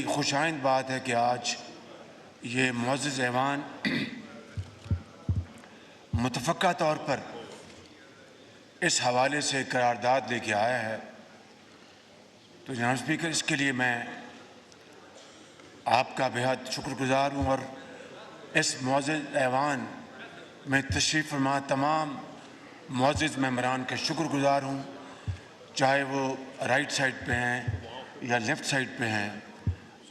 خوش آئند بات ہے کہ آج یہ معزز ایوان متفقہ طور پر اس حوالے سے قرارداد لے کے آیا ہے، تو جناب اسپیکر اس کے لیے میں آپ کا بہت شکر گزار ہوں، اور اس معزز ایوان میں تشریف فرما تمام معزز ممبران کا شکر گزار ہوں، چاہے وہ رائٹ سائڈ پہ ہیں یا لیفٹ سائڈ پہ ہیں۔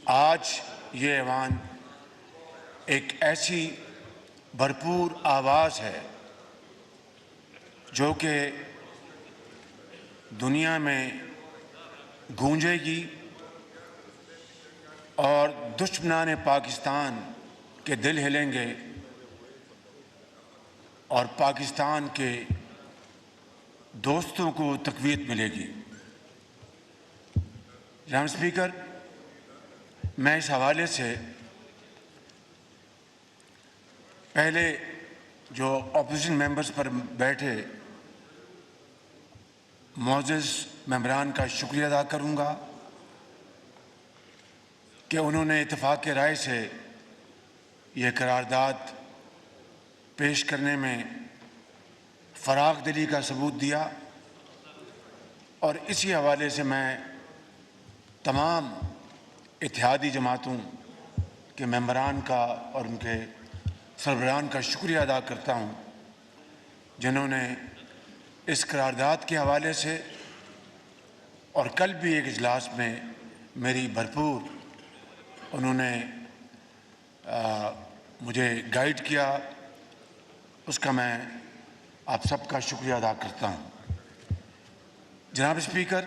آج یہ ایوان ایک ایسی بھرپور آواز ہے جو کہ دنیا میں گونجے گی اور دشمنان پاکستان کے دل ہلیں گے اور پاکستان کے دوستوں کو تقویت ملے گی۔ جناب اسپیکر، میں اس حوالے سے پہلے جو اپوزیشن ممبرز پر بیٹھے معزز ممبران کا شکریہ ادا کروں گا کہ انہوں نے اتفاق رائے سے یہ قرارداد پیش کرنے میں فراغ دلی کا ثبوت دیا، اور اسی حوالے سے میں تمام اتحادی جماعتوں کے ممبران کا اور ان کے سربراہان کا شکریہ ادا کرتا ہوں جنہوں نے اس قرارداد کے حوالے سے اور کل بھی ایک اجلاس میں میری بھرپور انہوں نے مجھے گائیڈ کیا، اس کا میں آپ سب کا شکریہ ادا کرتا ہوں۔ جناب اسپیکر،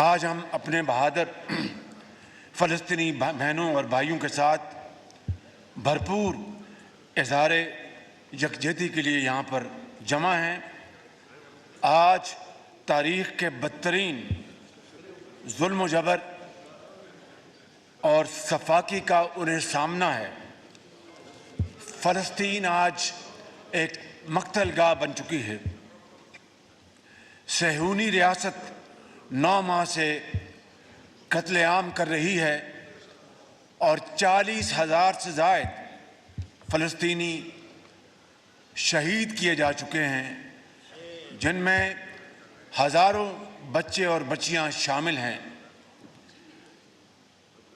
آج ہم اپنے بہادر فلسطینی بہنوں اور بھائیوں کے ساتھ بھرپور اظہار یکجہتی کے لیے یہاں پر جمع ہیں۔ آج تاریخ کے بدترین ظلم و جبر اور سفاکی کا انہیں سامنا ہے۔ فلسطین آج ایک مقتل گاہ بن چکی ہے۔ صہیونی ریاست 9 ماہ سے قتل عام کر رہی ہے اور 40,000 سے زائد فلسطینی شہید کیے جا چکے ہیں، جن میں ہزاروں بچے اور بچیاں شامل ہیں،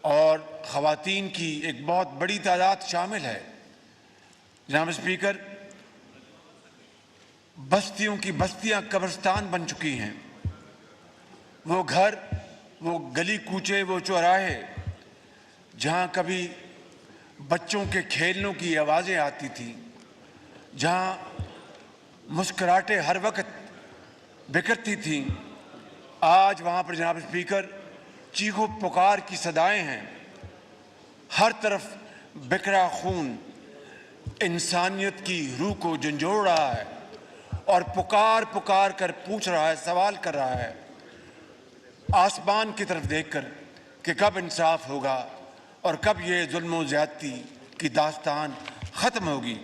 اور خواتین کی ایک بہت بڑی تعداد شامل ہے۔ جناب اسپیکر، بستیوں کی بستیاں قبرستان بن چکی ہیں۔ وہ گھر، وہ گلی کوچے، وہ چوراہے جہاں کبھی بچوں کے کھیلنوں کی آوازیں آتی تھیں، جہاں مسکراہٹیں ہر وقت بکھرتی تھیں، آج وہاں پر جناب اسپیکر چیخ و پکار کی صدائیں ہیں۔ ہر طرف بکھرا خون انسانیت کی روح کو جھنجھوڑ رہا ہے اور پکار پکار کر پوچھ رہا ہے، سوال کر رہا ہے آسمان کی طرف دیکھ کر کہ کب انصاف ہوگا اور کب یہ ظلم و زیادتی کی داستان ختم ہوگی۔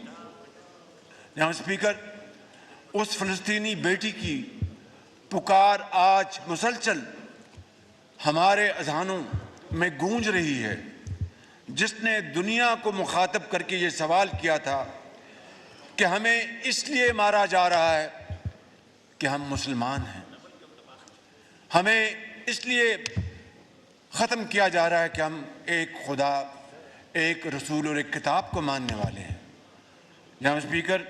جناب اسپیکر، اس فلسطینی بیٹی کی پکار آج مسلسل ہمارے اذہانوں میں گونج رہی ہے، جس نے دنیا کو مخاطب کر کے یہ سوال کیا تھا کہ ہمیں اس لیے مارا جا رہا ہے کہ ہم مسلمان ہیں، ہمیں اس لیے ختم کیا جا رہا ہے کہ ہم ایک خدا، ایک رسول اور ایک کتاب کو ماننے والے ہیں۔ جناب اسپیکر،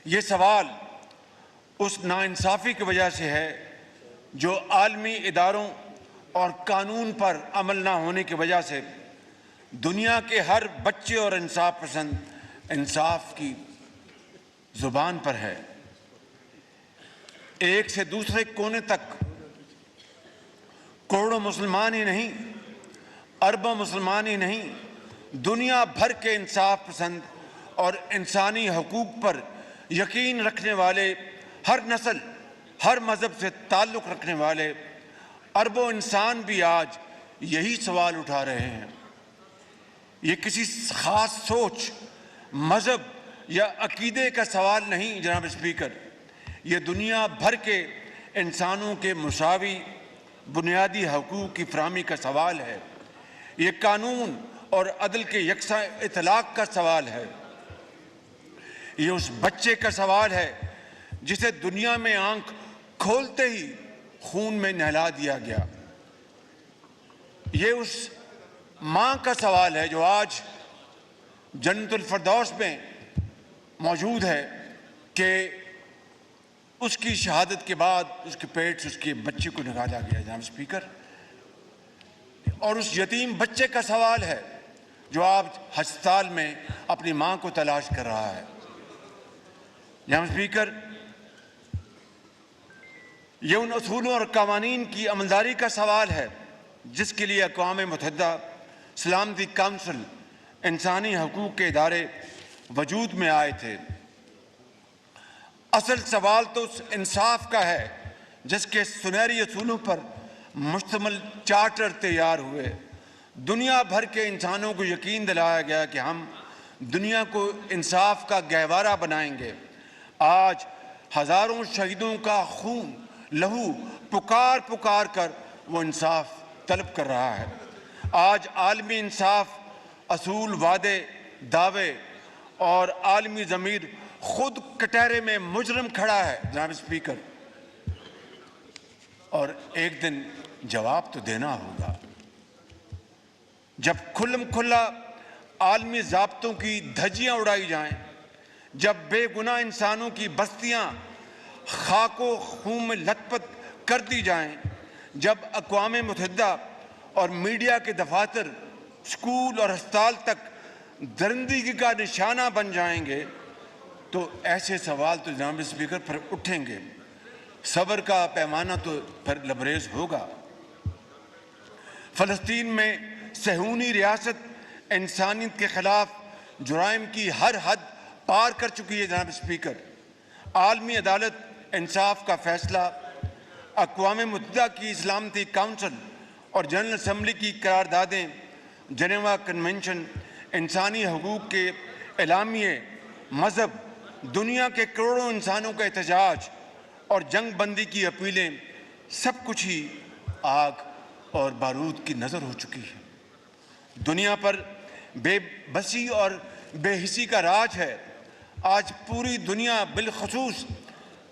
یہ سوال اس ناانصافی کی وجہ سے ہے جو عالمی اداروں اور قانون پر عمل نہ ہونے کی وجہ سے دنیا کے ہر بچے اور انصاف پسند انصاف کی زبان پر ہے۔ ایک سے دوسرے کونے تک کروڑوں مسلمان ہی نہیں، اربوں مسلمان ہی نہیں، دنیا بھر کے انصاف پسند اور انسانی حقوق پر یقین رکھنے والے، ہر نسل، ہر مذہب سے تعلق رکھنے والے اربوں انسان بھی آج یہی سوال اٹھا رہے ہیں۔ یہ کسی خاص سوچ، مذہب یا عقیدے کا سوال نہیں جناب اسپیکر، یہ دنیا بھر کے انسانوں کے مساوی بنیادی حقوق کی فراہمی کا سوال ہے، یہ قانون اور عدل کے یکساں اطلاق کا سوال ہے، یہ اس بچے کا سوال ہے جسے دنیا میں آنکھ کھولتے ہی خون میں نہلا دیا گیا، یہ اس ماں کا سوال ہے جو آج جنت الفردوس میں موجود ہے کہ اس کی شہادت کے بعد اس کے پیٹ سے اس کے بچے کو نکالا گیا جناب اسپیکر، اور اس یتیم بچے کا سوال ہے جو آج ہسپتال میں اپنی ماں کو تلاش کر رہا ہے۔ جناب اسپیکر، یہ ان اصولوں اور قوانین کی عملداری کا سوال ہے جس کے لیے اقوام متحدہ سلامتی کونسل انسانی حقوق کے ادارے وجود میں آئے تھے۔ اصل سوال تو اس انصاف کا ہے جس کے سنہری اصولوں پر مشتمل چارٹر تیار ہوئے، دنیا بھر کے انسانوں کو یقین دلایا گیا کہ ہم دنیا کو انصاف کا گہوارہ بنائیں گے۔ آج ہزاروں شہیدوں کا خون لہو پکار پکار کر وہ انصاف طلب کر رہا ہے۔ آج عالمی انصاف اصول، وعدے، دعوے اور عالمی ضمیر خود کٹہرے میں مجرم کھڑا ہے جناب اسپیکر، اور ایک دن جواب تو دینا ہوگا جب کھلم کھلا عالمی ضابطوں کی دھجیاں اڑائی جائیں، جب بے گناہ انسانوں کی بستیاں خاک و خون میں لت پت کر دی جائیں، جب اقوام متحدہ اور میڈیا کے دفاتر اسکول اور ہسپتال تک درندگی کا نشانہ بن جائیں گے تو ایسے سوال تو جناب اسپیکر پھر اٹھیں گے، صبر کا پیمانہ تو پھر لبریز ہوگا۔ فلسطین میں صہیونی ریاست انسانیت کے خلاف جرائم کی ہر حد پار کر چکی ہے جناب اسپیکر۔ عالمی عدالت انصاف کا فیصلہ، اقوام متحدہ کی سلامتی کونسل اور جنرل اسمبلی کی قراردادیں، جنیوا کنونشن، انسانی حقوق کے اعلامیے، مذہب، دنیا کے کروڑوں انسانوں کا احتجاج اور جنگ بندی کی اپیلیں، سب کچھ ہی آگ اور بارود کی نظر ہو چکی ہے۔ دنیا پر بے بسی اور بے حسی کا راج ہے۔ آج پوری دنیا بالخصوص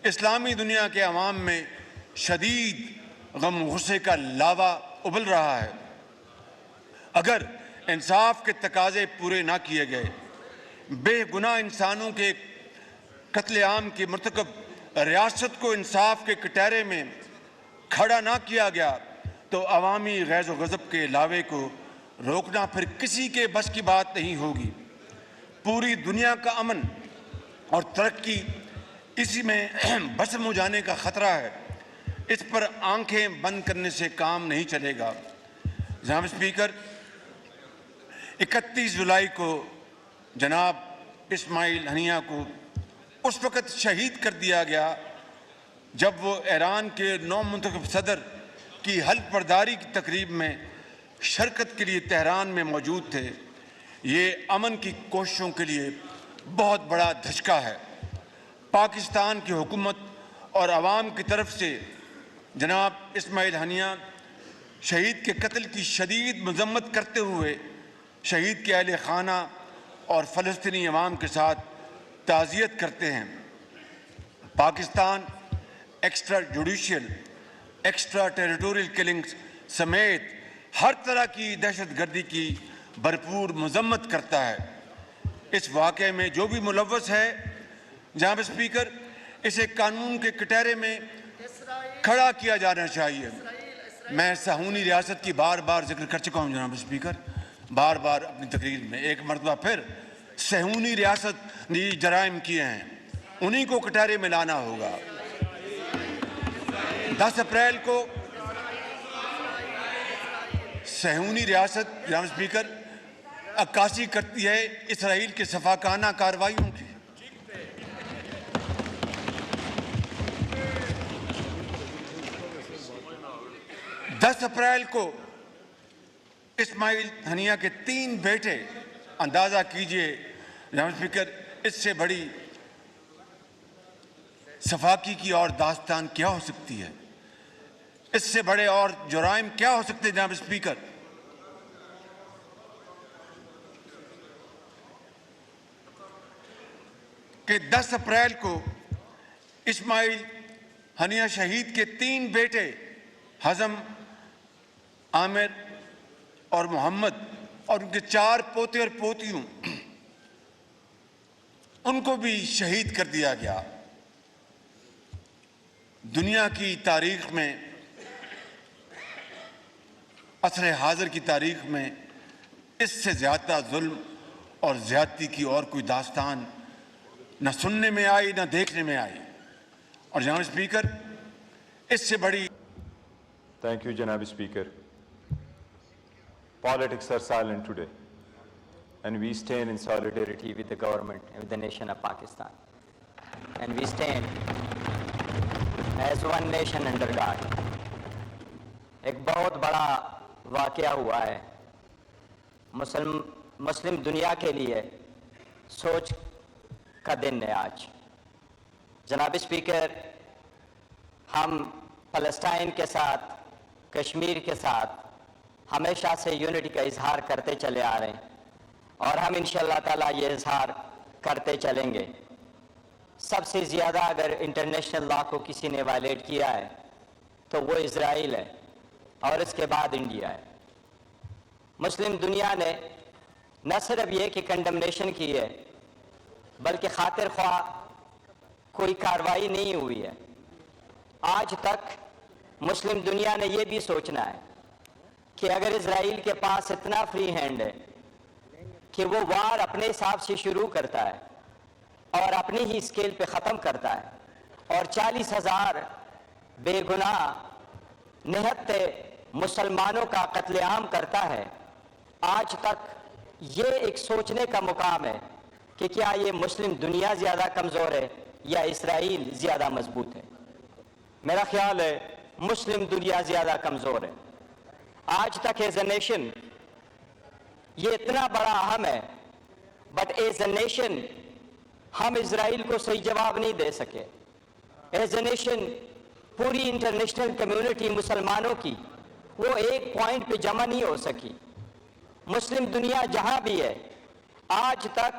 اسلامی دنیا کے عوام میں شدید غم غصے کا لاوا ابل رہا ہے۔ اگر انصاف کے تقاضے پورے نہ کیے گئے، بے گناہ انسانوں کے قتل عام کی مرتکب ریاست کو انصاف کے کٹہرے میں کھڑا نہ کیا گیا تو عوامی غیظ و غضب کے لاوے کو روکنا پھر کسی کے بس کی بات نہیں ہوگی۔ پوری دنیا کا امن اور ترقی اسی میں بسم ہو جانے کا خطرہ ہے۔ اس پر آنکھیں بند کرنے سے کام نہیں چلے گا۔ جناب اسپیکر، 31 جولائی کو جناب اسماعیل ہنیہ کو اس وقت شہید کر دیا گیا جب وہ ایران کے نو منتخب صدر کی حلف برداری کی تقریب میں شرکت کے لیے تہران میں موجود تھے۔ یہ امن کی کوششوں کے لیے بہت بڑا دھچکا ہے۔ پاکستان کی حکومت اور عوام کی طرف سے جناب اسماعیل ہنیہ شہید کے قتل کی شدید مذمت کرتے ہوئے شہید کے اہل خانہ اور فلسطینی عوام کے ساتھ تعزیت کرتے ہیں۔ Pakistan extra judicial, extra territorial killings سمیت ہر طرح کی دہشت گردی کی بھرپور مذمت کرتا ہے۔ اس واقعے میں جو بھی ملوث ہے جناب اسپیکر، اسے قانون کے کٹہرے میں کھڑا کیا جانا چاہیے۔ میں صہیونی ریاست کی بار بار ذکر کر چکا ہوں جناب اسپیکر، بار بار اپنی تقریر میں، ایک مرتبہ پھر صہیونی ریاست نے جرائم کیے ہیں، انہی کو کٹہرے میں لانا ہوگا۔ 10 اپریل کو صہیونی ریاست جناب اسپیکر عکاسی کرتی ہے اسرائیل کے سفاکانہ کارروائیوں کی۔ 10 اپریل کو اسماعیل ہنیہ کے 3 بیٹے، اندازہ کیجئے جناب اسپیکر اس سے بڑی صفاقی کی اور داستان کیا ہو سکتی ہے۔ اس سے بڑے اور جرائم کیا ہو سکتے جناب اسپیکر؟ کہ 10 اپریل کو اسماعیل ہنیہ شہید کے 3 بیٹے حزم، عامر اور محمد اور ان کے 4 پوتے اور پوتیوں ان کو بھی شہید کر دیا گیا۔ دنیا کی تاریخ میں، عصر حاضر کی تاریخ میں اس سے زیادہ ظلم اور زیادتی کی اور کوئی داستان نہ سننے میں آئی نہ دیکھنے میں آئی۔ اور جناب اسپیکر، اس سے بڑی Thank you, Janab Speaker. Politics are silent today, and we stand in solidarity with the government and with the nation of Pakistan. And we stand as one nation under God. ایک بہت بڑا واقعہ ہوا ہے مسلم دنیا کے لیے، سوچ کا دن ہے آج۔ جناب اسپیکر، ہم فلسطین کے ساتھ، کشمیر کے ساتھ ہمیشہ سے یونٹی کا اظہار کرتے چلے آ رہے ہیں، اور ہم انشاءاللہ تعالیٰ یہ اظہار کرتے چلیں گے۔ سب سے زیادہ اگر انٹرنیشنل لا کو کسی نے وائلیٹ کیا ہے تو وہ اسرائیل ہے، اور اس کے بعد انڈیا ہے۔ مسلم دنیا نے نہ صرف یہ کہ کنڈمنیشن کی ہے، بلکہ خاطر خواہ کوئی کارروائی نہیں ہوئی ہے۔ آج تک مسلم دنیا نے یہ بھی سوچنا ہے کہ اگر اسرائیل کے پاس اتنا فری ہینڈ ہے کہ وہ وار اپنے حساب سے شروع کرتا ہے اور اپنی ہی اسکیل پہ ختم کرتا ہے اور 40,000 بے گناہ نہتے مسلمانوں کا قتل عام کرتا ہے، آج تک یہ ایک سوچنے کا مقام ہے کہ کیا یہ مسلم دنیا زیادہ کمزور ہے یا اسرائیل زیادہ مضبوط ہے؟ میرا خیال ہے مسلم دنیا زیادہ کمزور ہے۔ آج تک ایز اے نیشن یہ اتنا بڑا اہم ہے، بٹ ایز اے نیشن ہم اسرائیل کو صحیح جواب نہیں دے سکے۔ ایز اے نیشن پوری انٹرنیشنل کمیونٹی مسلمانوں کی وہ ایک پوائنٹ پہ جمع نہیں ہو سکی۔ مسلم دنیا جہاں بھی ہے آج تک،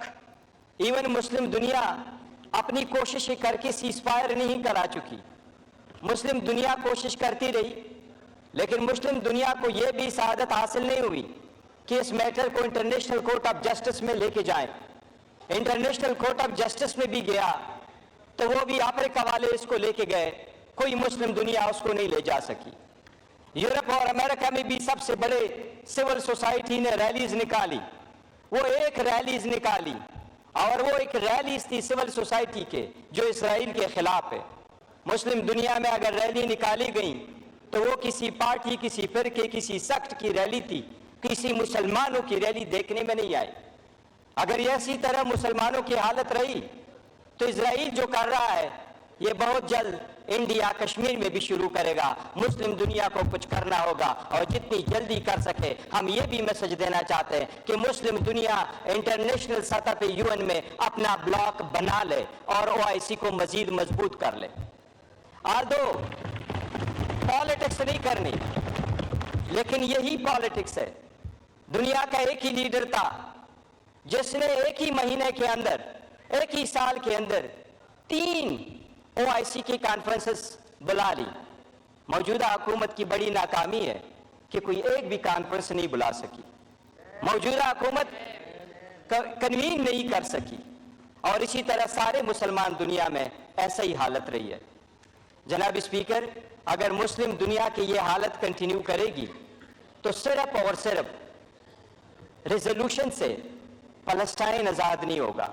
ایون مسلم دنیا اپنی کوششیں کر کے سیز فائر نہیں کرا چکی۔ مسلم دنیا کوشش کرتی رہی، لیکن مسلم دنیا کو یہ بھی سعادت حاصل نہیں ہوئی کہ اس میٹر کو انٹرنیشنل کورٹ آف جسٹس میں لے کے جائیں۔ انٹرنیشنل کورٹ آف جسٹس میں بھی گیا تو وہ بھی افریقہ والے اس کو لے کے گئے، کوئی مسلم دنیا اس کو نہیں لے جا سکی۔ یورپ اور امریکہ میں بھی سب سے بڑے سول سوسائٹی نے ریلیز نکالی، وہ ایک ریلیز نکالی، اور وہ ایک ریلیز تھی سول سوسائٹی کے جو اسرائیل کے خلاف ہے۔ مسلم دنیا میں اگر ریلی نکالی گئی تو وہ کسی پارٹی، کسی فرقے، کسی سیکٹ کی ریلی تھی، کسی مسلمانوں کی ریلی دیکھنے میں نہیں آئی۔ اگر اسی طرح مسلمانوں کی حالت رہی تو اسرائیل جو کر رہا ہے یہ بہت جلد انڈیا کشمیر میں بھی شروع کرے گا۔ مسلم دنیا کو کچھ کرنا ہوگا، اور جتنی جلدی کر سکے۔ ہم یہ بھی میسج دینا چاہتے ہیں کہ مسلم دنیا انٹرنیشنل سطح پہ UN میں اپنا بلاک بنا لے اور OIC کو مزید مضبوط کر لے۔ آدھو پالیٹکس نہیں کرنی، لیکن یہی پالیٹکس ہے۔ دنیا کا ایک ہی لیڈر تھا جس نے ایک ہی مہینے کے اندر، ایک ہی سال کے اندر 3 OIC کی کانفرنسز بلا لی۔ موجودہ حکومت کی بڑی ناکامی ہے کہ کوئی ایک بھی کانفرنس نہیں بلا سکی، موجودہ حکومت کنوین نہیں کر سکی، اور اسی طرح سارے مسلمان دنیا میں ایسا ہی حالت رہی ہے۔ جناب اسپیکر، اگر مسلم دنیا کی یہ حالت کنٹینیو کرے گی تو صرف اور صرف ریزولوشن سے فلسطین آزاد نہیں ہوگا،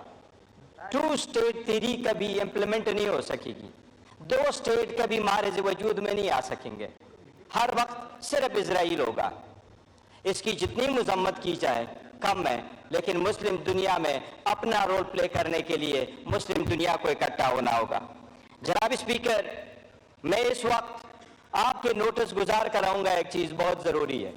2 اسٹیٹ تھیری کبھی امپلیمنٹ نہیں ہو سکے گی، 2 اسٹیٹ کبھی مارز وجود میں نہیں آ سکیں گے، ہر وقت صرف اسرائیل ہوگا۔ اس کی جتنی مذمت کی جائے کم ہے، لیکن مسلم دنیا میں اپنا رول پلے کرنے کے لیے مسلم دنیا کو اکٹھا ہونا ہوگا۔ جناب اسپیکر، میں اس وقت آپ کے نوٹس گزار کراؤں گا، ایک چیز بہت ضروری ہے،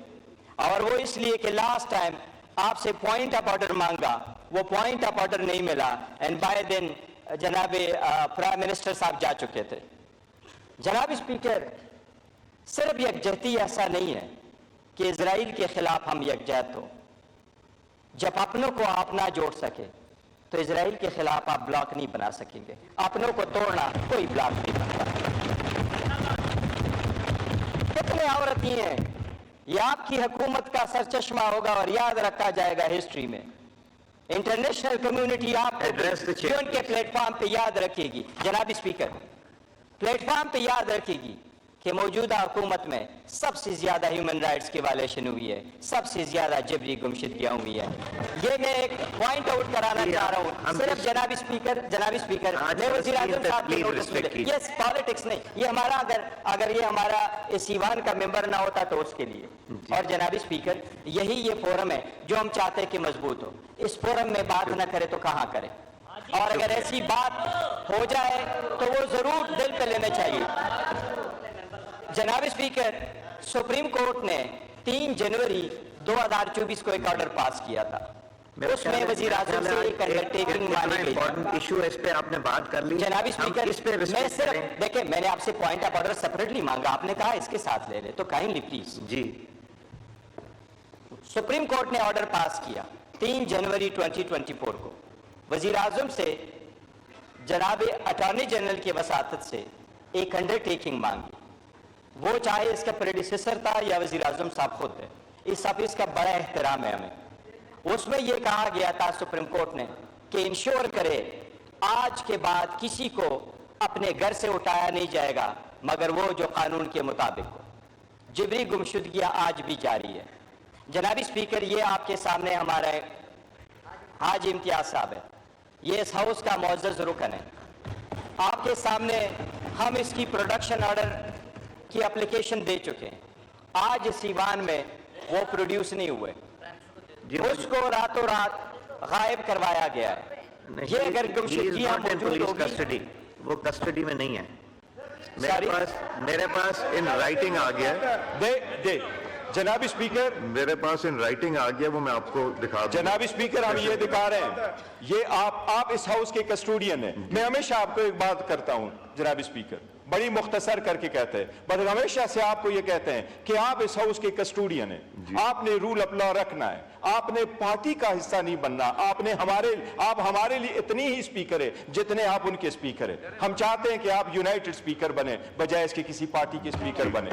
اور وہ اس لیے کہ لاسٹ ٹائم آپ سے پوائنٹ آف آرڈر مانگا، وہ پوائنٹ آف آرڈر نہیں ملا، اینڈ بائی دین جناب پرائم منسٹر صاحب جا چکے تھے۔ جناب اسپیکر، صرف یکجہتی ایسا نہیں ہے کہ اسرائیل کے خلاف ہم یکجہت ہو. جب اپنوں کو آپ نہ جوڑ سکے تو اسرائیل کے خلاف آپ بلاک نہیں بنا سکیں گے. اپنوں کو توڑنا کوئی بلاک نہیں بنتا. کتنے عورتیں ہیں یہ آپ کی حکومت کا سرچشمہ ہوگا اور یاد رکھا جائے گا ہسٹری میں. انٹرنیشنل کمیونٹی آپ کو ان کے پلیٹ فارم پہ یاد رکھے گی. جناب اسپیکر, پلیٹ فارم پہ یاد رکھے گی کہ موجودہ حکومت میں سب سے زیادہ ہیومن رائٹس کی وائلیشن ہوئی ہے, سب سے زیادہ جبری گمشدگیاں ہوئی ہیں. یہ میں ایک پوائنٹ آؤٹ کرانا چاہ رہا ہوں. صرف جناب اسپیکر میں وزیر اعظم صاحب کی نوٹس میں یہ پالیٹکس نہیں, یہ ہمارا اگر یہ ہمارا اس ایوان کا ممبر نہ ہوتا تو اس کے لیے. اور جناب اسپیکر, یہی یہ فورم ہے جو ہم چاہتے ہیں کہ مضبوط ہو. اس فورم میں بات نہ کرے تو کہاں کرے, اور اگر ایسی بات ہو جائے تو وہ ضرور دل پہ لینا چاہیے. جناب اسپیکر, سپریم کورٹ نے 3 جنوری 2024 کو ایک آرڈر پاس کیا تھا. اس میں وزیر اعظم سے ایک انڈرٹیکنگ مانی گئی. ایشو اس پہ آپ نے بات کر لی. جناب اسپیکر, میں صرف دیکھیں, میں نے آپ سے پوائنٹ آف آرڈر سپریٹلی مانگا, آپ نے کہا اس کے ساتھ لے لے, تو کائنڈلی پلیز. جی, سپریم کورٹ نے آرڈر پاس کیا 3 جنوری 2024 کو. وزیر اعظم سے جناب اٹارنی جنرل کی وساطت سے ایک انڈرٹیکنگ مانگی. وہ چاہے اس کا پریڈیسیسر تھا یا وزیر اعظم صاحب خود ہے, اس آفس کا بڑا احترام ہے ہمیں. اس میں یہ کہا گیا تھا سپریم کورٹ نے کہ انشور کرے آج کے بعد کسی کو اپنے گھر سے اٹھایا نہیں جائے گا مگر وہ جو قانون کے مطابق ہو. جبری گمشدگیاں آج بھی جاری ہے. جناب اسپیکر, یہ آپ کے سامنے ہمارا حاجی امتیاز صاحب ہے, یہ اس ہاؤس کا معزز رکن ہے. آپ کے سامنے ہم اس کی پروڈکشن آرڈر کی اپلیکیشن دے چکے ہیں. آج اس ایوان میں وہ پروڈیوس نہیں ہوئے, اس کو راتوں رات غائب کروایا گیا ہے. یہ اگر گمشدگیاں موجود ہوگی, وہ کسٹڈی میں نہیں ہے. میرے پاس ان رائٹنگ آ گیا ہے. جناب اسپیکر, میرے پاس ان رائٹنگ آ گیا, وہ میں آپ کو دکھا دوں. جناب اسپیکر, ہم یہ دکھا رہے ہیں, یہ آپ اس ہاؤس کے کسٹوڈین ہیں. میں ہمیشہ آپ کو ایک بات کرتا ہوں جناب اسپیکر, بڑی مختصر کر کے کہتے ہیں, بس ہمیشہ سے آپ کو یہ کہتے ہیں کہ آپ اس ہاؤس کے کسٹوڈین ہیں. آپ نے رول آف لا رکھنا ہے, آپ نے پارٹی کا حصہ نہیں بننا. آپ ہمارے لیے اتنی ہی اسپیکر ہے جتنے آپ ان کے اسپیکر ہیں. ہم چاہتے ہیں کہ آپ یونائٹڈ اسپیکر بنے بجائے اس کے کسی پارٹی کے اسپیکر بنے.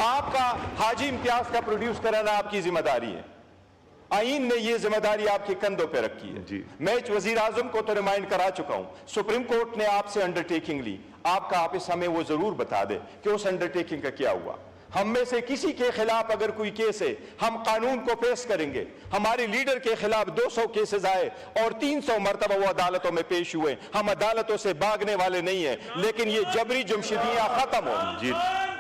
آپ کا حاجی امتیاز کا پروڈیوس کرانا آپ کی ذمہ داری ہے. آئین نے یہ ذمہ داری آپ کے کندھوں پہ رکھی ہے. میں وزیر اعظم کو تو ریمائنڈ کرا چکا ہوں. سپریم کورٹ نے آپ سے انڈرٹیکنگ لی, آپ کا آفس ہمیں وہ ضرور بتا دے کہ اس انڈرٹیکنگ کا کیا ہوا. ہم میں سے کسی کے خلاف اگر کوئی کیس ہے, ہم قانون کو پیش کریں گے. ہمارے لیڈر کے خلاف 200 کیسز آئے اور 300 مرتبہ وہ عدالتوں میں پیش ہوئے. ہم عدالتوں سے بھاگنے والے نہیں ہیں, لیکن یہ جبری جمشیدیاں ختم ہو,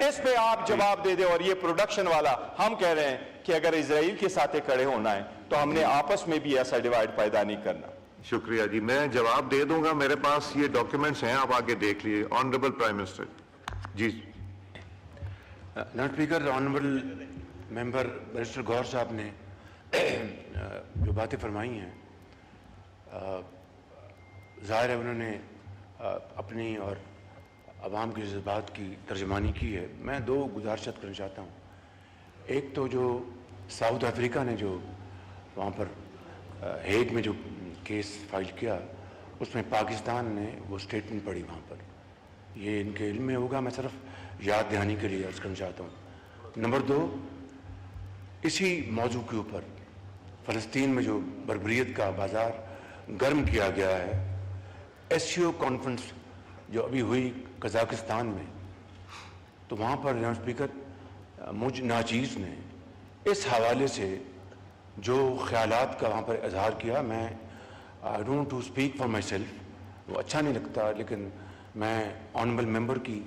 اس پہ آپ جواب دے دیں. اور یہ پروڈکشن والا, ہم کہہ رہے ہیں کہ اگر اسرائیل کے ساتھ کھڑے ہونا ہے تو ہم نے آپس میں بھی ایسا ڈیوائیڈ پیدا نہیں کرنا. شکریہ جی, میں جواب دے دوں گا. میرے پاس یہ ڈاکیومنٹس ہیں, آپ آگے دیکھ لیے. Honourable prime minister. جی جناب speaker, honourable member barrister Gohar Sahab نے جو باتیں فرمائی ہیں, ظاہر ہے انہوں نے اپنی اور عوام کے جذبات کی ترجمانی کی ہے. میں 2 گزارشات کرنا چاہتا ہوں. ایک تو جو ساؤتھ افریقہ نے جو وہاں پر ہیگ میں جو کیس فائل کیا, اس میں پاکستان نے وہ اسٹیٹمنٹ پڑھی وہاں پر. یہ ان کے علم میں ہوگا, میں صرف یاد دہانی کے لیے عرض کرنا چاہتا ہوں. نمبر 2, اسی موضوع کے اوپر فلسطین میں جو بربریت کا بازار گرم کیا گیا ہے, SCO کانفرنس جو ابھی ہوئی قزاقستان میں, تو وہاں پر جناب اسپیکر مجھ ناچیز نے اس حوالے سے جو خیالات کا وہاں پر اظہار کیا, میں I don't to speak for myself, وہ اچھا نہیں لگتا, لیکن میں آنریبل ممبر کی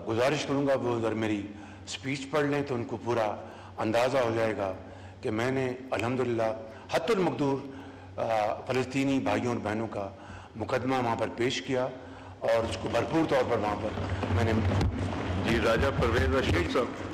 گزارش کروں گا وہ اگر میری سپیچ پڑھ لیں تو ان کو پورا اندازہ ہو جائے گا کہ میں نے الحمدللہ حتی المقدور فلسطینی بھائیوں اور بہنوں کا مقدمہ وہاں پر پیش کیا, اور اس کو بھرپور طور پر وہاں پر میں نے. جی راجہ پرویز رشید صاحب.